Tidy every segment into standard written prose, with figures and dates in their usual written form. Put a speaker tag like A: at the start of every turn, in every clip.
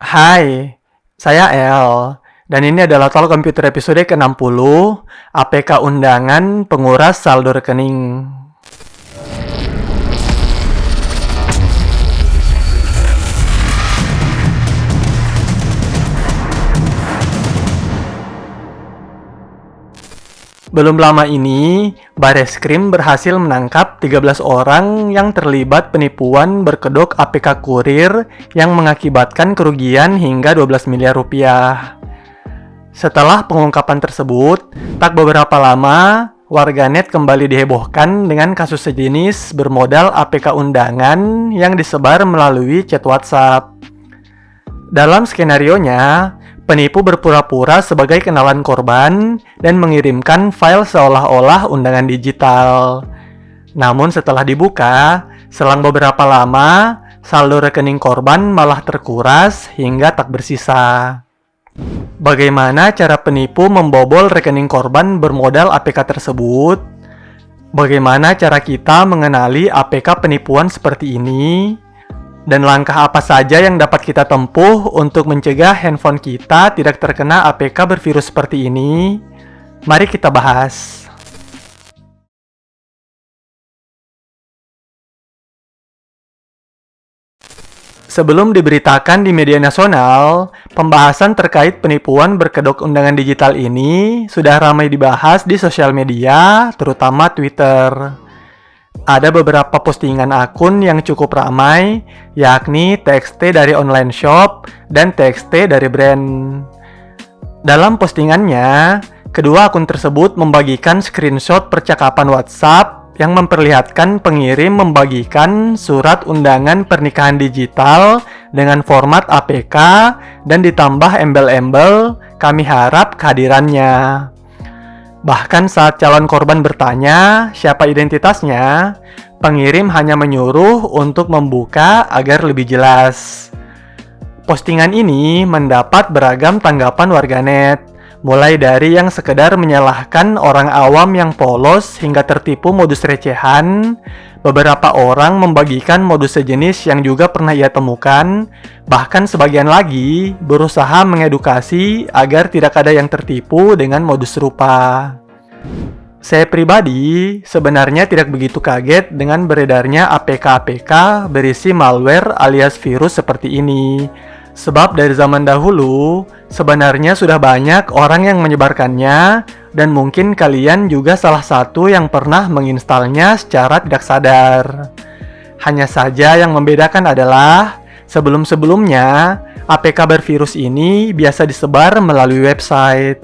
A: Hai, saya El, dan ini adalah Talk Komputer episode ke-60, APK Undangan Penguras Saldo Rekening. Belum lama ini, Bareskrim berhasil menangkap 13 orang yang terlibat penipuan berkedok APK kurir yang mengakibatkan kerugian hingga 12 miliar rupiah. Setelah pengungkapan tersebut, tak beberapa lama, warganet kembali dihebohkan dengan kasus sejenis bermodal APK undangan yang disebar melalui chat WhatsApp. Dalam skenarionya, penipu berpura-pura sebagai kenalan korban dan mengirimkan file seolah-olah undangan digital. Namun setelah dibuka, selang beberapa lama, saldo rekening korban malah terkuras hingga tak bersisa. Bagaimana cara penipu membobol rekening korban bermodal APK tersebut? Bagaimana cara kita mengenali APK penipuan seperti ini? Dan langkah apa saja yang dapat kita tempuh untuk mencegah handphone kita tidak terkena APK bervirus seperti ini? Mari kita bahas. Sebelum diberitakan di media nasional, pembahasan terkait penipuan berkedok undangan digital ini sudah ramai dibahas di sosial media, terutama Twitter. Ada beberapa postingan akun yang cukup ramai, yakni TXT dari online shop dan TXT dari brand. Dalam postingannya, kedua akun tersebut membagikan screenshot percakapan WhatsApp yang memperlihatkan pengirim membagikan surat undangan pernikahan digital dengan format APK dan ditambah embel-embel "Kami harap kehadirannya". Bahkan saat calon korban bertanya siapa identitasnya, pengirim hanya menyuruh untuk membuka agar lebih jelas. Postingan ini mendapat beragam tanggapan warganet, mulai dari yang sekedar menyalahkan orang awam yang polos hingga tertipu modus recehan. Beberapa orang membagikan modus sejenis yang juga pernah ia temukan, bahkan sebagian lagi berusaha mengedukasi agar tidak ada yang tertipu dengan modus serupa. Saya pribadi sebenarnya tidak begitu kaget dengan beredarnya APK-APK berisi malware alias virus seperti ini. Sebab dari zaman dahulu, sebenarnya sudah banyak orang yang menyebarkannya, dan mungkin kalian juga salah satu yang pernah menginstalnya secara tidak sadar. Hanya saja yang membedakan adalah, sebelum-sebelumnya, APK bervirus ini biasa disebar melalui website.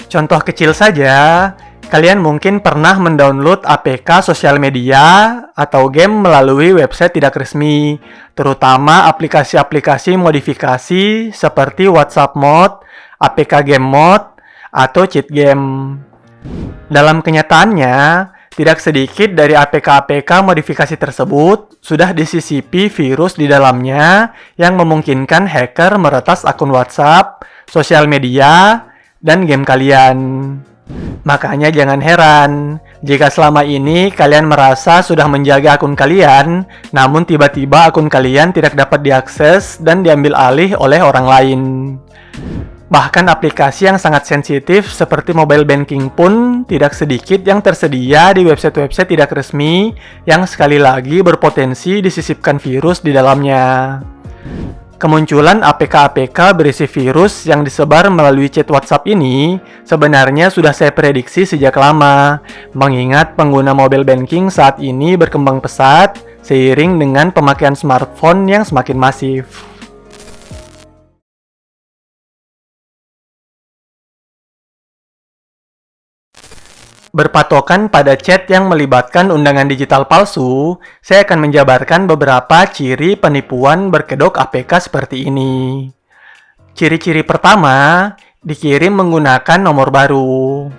A: Contoh kecil saja, kalian mungkin pernah mendownload APK sosial media atau game melalui website tidak resmi, terutama aplikasi-aplikasi modifikasi seperti WhatsApp Mode, APK Game Mode, atau cheat game. Dalam kenyataannya, tidak sedikit dari APK-APK modifikasi tersebut sudah disisipi virus di dalamnya yang memungkinkan hacker meretas akun WhatsApp, sosial media, dan game kalian. Makanya jangan heran jika selama ini kalian merasa sudah menjaga akun kalian, namun tiba-tiba akun kalian tidak dapat diakses dan diambil alih oleh orang lain. Bahkan aplikasi yang sangat sensitif seperti mobile banking pun tidak sedikit yang tersedia di website-website tidak resmi yang sekali lagi berpotensi disisipkan virus di dalamnya. Kemunculan APK-APK berisi virus yang disebar melalui chat WhatsApp ini sebenarnya sudah saya prediksi sejak lama, mengingat pengguna mobile banking saat ini berkembang pesat seiring dengan pemakaian smartphone yang semakin masif. Berpatokan pada chat yang melibatkan undangan digital palsu, saya akan menjabarkan beberapa ciri penipuan berkedok APK seperti ini. Ciri-ciri pertama, dikirim menggunakan nomor baru.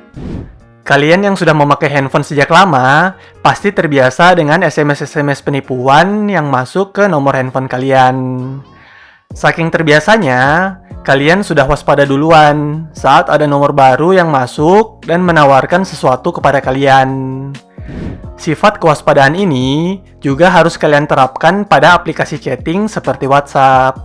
A: Kalian yang sudah memakai handphone sejak lama, pasti terbiasa dengan SMS-SMS penipuan yang masuk ke nomor handphone kalian. Saking terbiasanya, kalian sudah waspada duluan saat ada nomor baru yang masuk dan menawarkan sesuatu kepada kalian. Sifat kewaspadaan ini juga harus kalian terapkan pada aplikasi chatting seperti WhatsApp.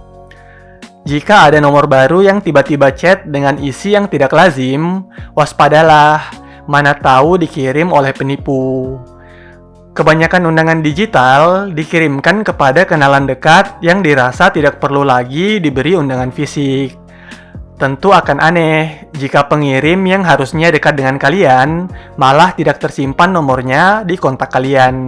A: Jika ada nomor baru yang tiba-tiba chat dengan isi yang tidak lazim, waspadalah, mana tahu dikirim oleh penipu. Kebanyakan undangan digital dikirimkan kepada kenalan dekat yang dirasa tidak perlu lagi diberi undangan fisik. Tentu akan aneh jika pengirim yang harusnya dekat dengan kalian malah tidak tersimpan nomornya di kontak kalian.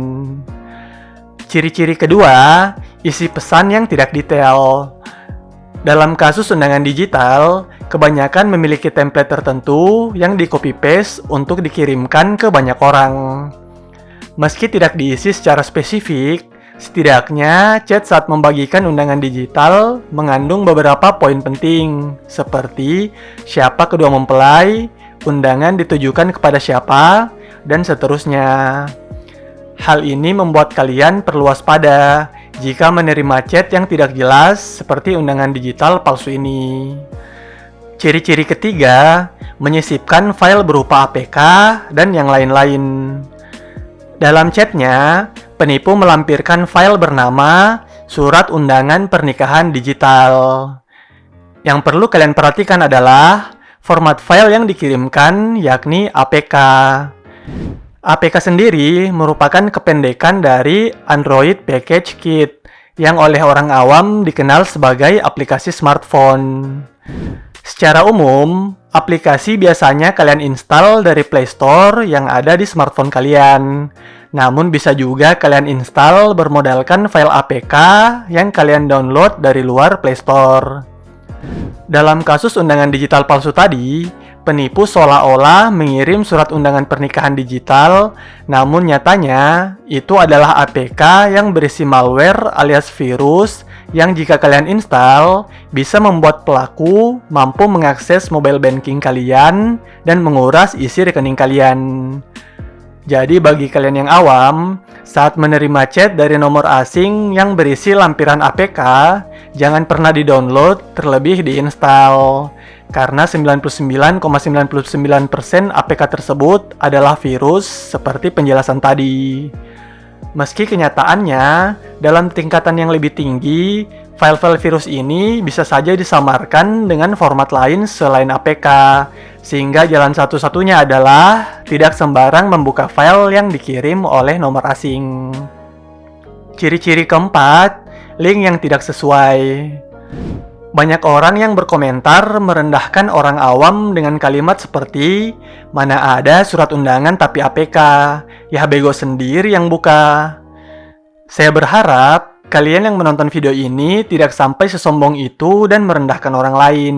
A: Ciri-ciri kedua, isi pesan yang tidak detail. Dalam kasus undangan digital, kebanyakan memiliki template tertentu yang di-copy-paste untuk dikirimkan ke banyak orang. Meski tidak diisi secara spesifik, setidaknya chat saat membagikan undangan digital mengandung beberapa poin penting, seperti siapa kedua mempelai, undangan ditujukan kepada siapa, dan seterusnya. Hal ini membuat kalian perlu waspada jika menerima chat yang tidak jelas seperti undangan digital palsu ini. Ciri-ciri ketiga, menyisipkan file berupa APK dan yang lain-lain. Dalam chatnya, penipu melampirkan file bernama Surat Undangan Pernikahan Digital. Yang perlu kalian perhatikan adalah format file yang dikirimkan, yakni APK. APK sendiri merupakan kependekan dari Android Package Kit yang oleh orang awam dikenal sebagai aplikasi smartphone. Secara umum, aplikasi biasanya kalian install dari Play Store yang ada di smartphone kalian. Namun bisa juga kalian install bermodalkan file APK yang kalian download dari luar Play Store. Dalam kasus undangan digital palsu tadi, penipu seolah-olah mengirim surat undangan pernikahan digital, namun nyatanya itu adalah APK yang berisi malware alias virus yang jika kalian install bisa membuat pelaku mampu mengakses mobile banking kalian dan menguras isi rekening kalian. Jadi bagi kalian yang awam, saat menerima chat dari nomor asing yang berisi lampiran APK, jangan pernah di-download terlebih diinstal. Karena 99,99% APK tersebut adalah virus seperti penjelasan tadi. Meski kenyataannya, dalam tingkatan yang lebih tinggi, file-file virus ini bisa saja disamarkan dengan format lain selain APK, sehingga jalan satu-satunya adalah tidak sembarang membuka file yang dikirim oleh nomor asing. Ciri-ciri keempat, link yang tidak sesuai. Banyak orang yang berkomentar merendahkan orang awam dengan kalimat seperti, mana ada surat undangan tapi APK, ya bego sendiri yang buka. Saya berharap kalian yang menonton video ini tidak sampai sesombong itu dan merendahkan orang lain,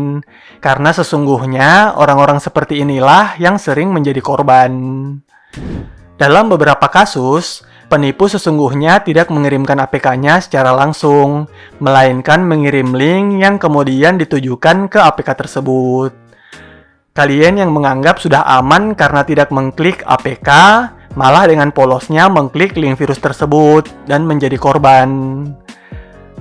A: karena sesungguhnya orang-orang seperti inilah yang sering menjadi korban. Dalam beberapa kasus, penipu sesungguhnya tidak mengirimkan APK-nya secara langsung, melainkan mengirim link yang kemudian ditujukan ke APK tersebut. Kalian yang menganggap sudah aman karena tidak mengklik APK, malah dengan polosnya mengklik link virus tersebut dan menjadi korban.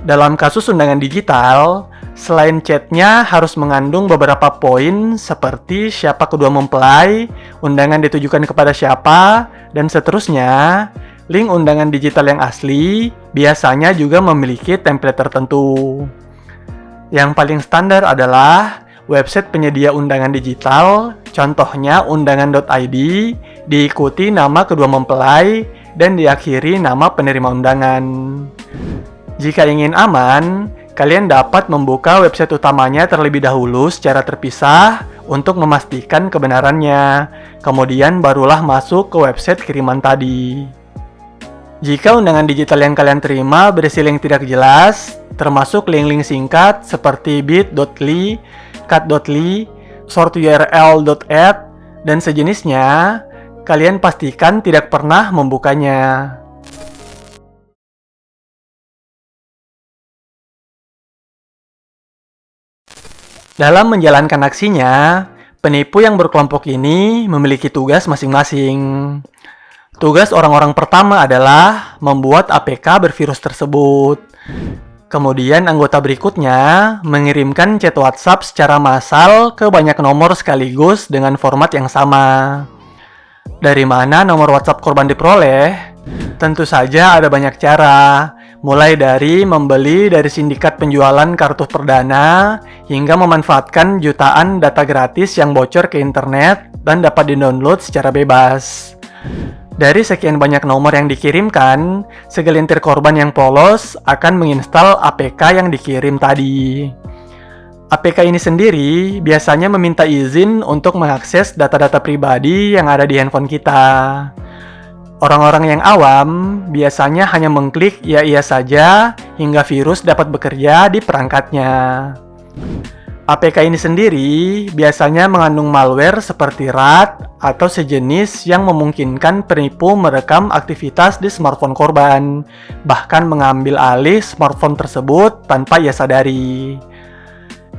A: Dalam kasus undangan digital, selain chatnya harus mengandung beberapa poin seperti siapa kedua mempelai, undangan ditujukan kepada siapa, dan seterusnya. Link undangan digital yang asli biasanya juga memiliki template tertentu. Yang paling standar adalah website penyedia undangan digital, contohnya undangan.id, diikuti nama kedua mempelai, dan diakhiri nama penerima undangan. Jika ingin aman, kalian dapat membuka website utamanya terlebih dahulu secara terpisah untuk memastikan kebenarannya, kemudian barulah masuk ke website kiriman tadi. Jika undangan digital yang kalian terima berisi link tidak jelas, termasuk link-link singkat seperti bit.ly, cut.ly, shorturl.add, dan sejenisnya, kalian pastikan tidak pernah membukanya. Dalam menjalankan aksinya, penipu yang berkelompok ini memiliki tugas masing-masing. Tugas orang-orang pertama adalah membuat APK bervirus tersebut. Kemudian anggota berikutnya mengirimkan chat WhatsApp secara massal ke banyak nomor sekaligus dengan format yang sama. Dari mana nomor WhatsApp korban diperoleh? Tentu saja ada banyak cara, mulai dari membeli dari sindikat penjualan kartu perdana hingga memanfaatkan jutaan data gratis yang bocor ke internet dan dapat di-download secara bebas. Dari sekian banyak nomor yang dikirimkan, segelintir korban yang polos akan menginstal APK yang dikirim tadi. APK ini sendiri biasanya meminta izin untuk mengakses data-data pribadi yang ada di handphone kita. Orang-orang yang awam biasanya hanya mengklik iya saja hingga virus dapat bekerja di perangkatnya. APK ini sendiri biasanya mengandung malware seperti RAT atau sejenis yang memungkinkan penipu merekam aktivitas di smartphone korban, bahkan mengambil alih smartphone tersebut tanpa ia sadari.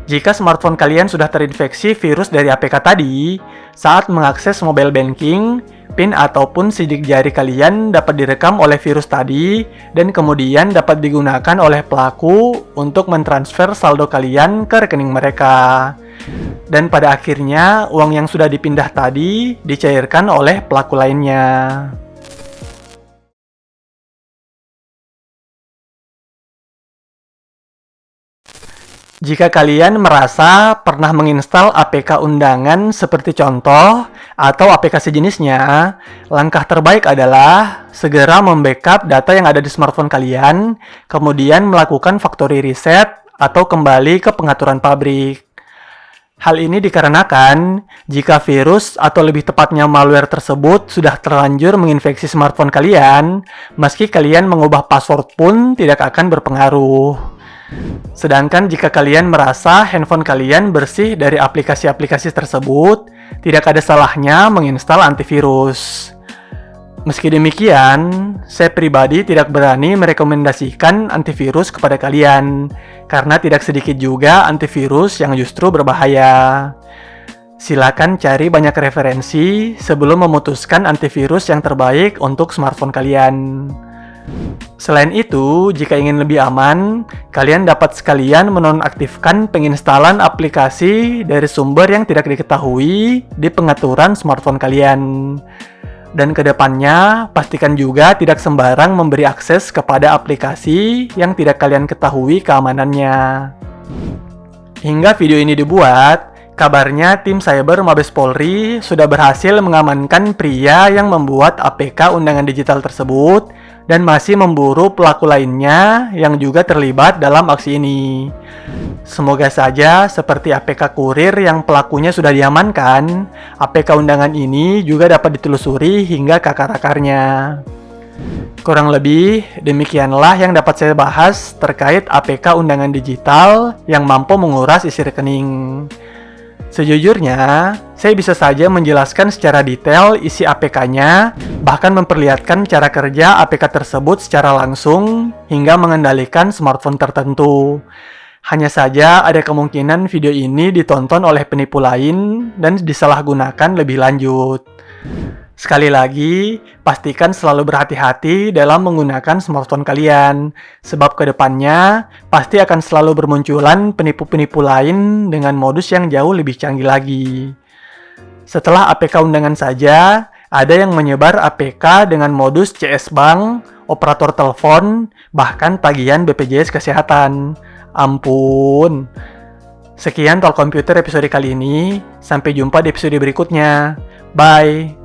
A: Jika smartphone kalian sudah terinfeksi virus dari APK tadi, saat mengakses mobile banking, PIN ataupun sidik jari kalian dapat direkam oleh virus tadi dan kemudian dapat digunakan oleh pelaku untuk mentransfer saldo kalian ke rekening mereka. Dan pada akhirnya uang yang sudah dipindah tadi dicairkan oleh pelaku lainnya. Jika kalian merasa pernah menginstal APK undangan seperti contoh atau APK sejenisnya, langkah terbaik adalah segera membackup data yang ada di smartphone kalian, kemudian melakukan factory reset atau kembali ke pengaturan pabrik. Hal ini dikarenakan jika virus atau lebih tepatnya malware tersebut sudah terlanjur menginfeksi smartphone kalian, meski kalian mengubah password pun tidak akan berpengaruh. Sedangkan jika kalian merasa handphone kalian bersih dari aplikasi-aplikasi tersebut, tidak ada salahnya menginstal antivirus. Meski demikian, saya pribadi tidak berani merekomendasikan antivirus kepada kalian, karena tidak sedikit juga antivirus yang justru berbahaya. Silakan cari banyak referensi sebelum memutuskan antivirus yang terbaik untuk smartphone kalian. Selain itu, jika ingin lebih aman, kalian dapat sekalian menonaktifkan penginstalan aplikasi dari sumber yang tidak diketahui di pengaturan smartphone kalian. Dan kedepannya, pastikan juga tidak sembarang memberi akses kepada aplikasi yang tidak kalian ketahui keamanannya. Hingga video ini dibuat, kabarnya tim Cyber Mabes Polri sudah berhasil mengamankan pria yang membuat APK undangan digital tersebut dan masih memburu pelaku lainnya yang juga terlibat dalam aksi ini. Semoga saja seperti APK kurir yang pelakunya sudah diamankan, APK undangan ini juga dapat ditelusuri hingga ke akar-akarnya. Kurang lebih demikianlah yang dapat saya bahas terkait APK undangan digital yang mampu menguras isi rekening. Sejujurnya, saya bisa saja menjelaskan secara detail isi APK-nya, bahkan memperlihatkan cara kerja APK tersebut secara langsung hingga mengendalikan smartphone tertentu. Hanya saja ada kemungkinan video ini ditonton oleh penipu lain dan disalahgunakan lebih lanjut. Sekali lagi, pastikan selalu berhati-hati dalam menggunakan smartphone kalian, sebab kedepannya pasti akan selalu bermunculan penipu-penipu lain dengan modus yang jauh lebih canggih lagi. Setelah APK undangan saja, ada yang menyebar APK dengan modus CS Bank, operator telepon, bahkan tagihan BPJS Kesehatan. Ampun. Sekian Talk Komputer episode kali ini, sampai jumpa di episode berikutnya. Bye.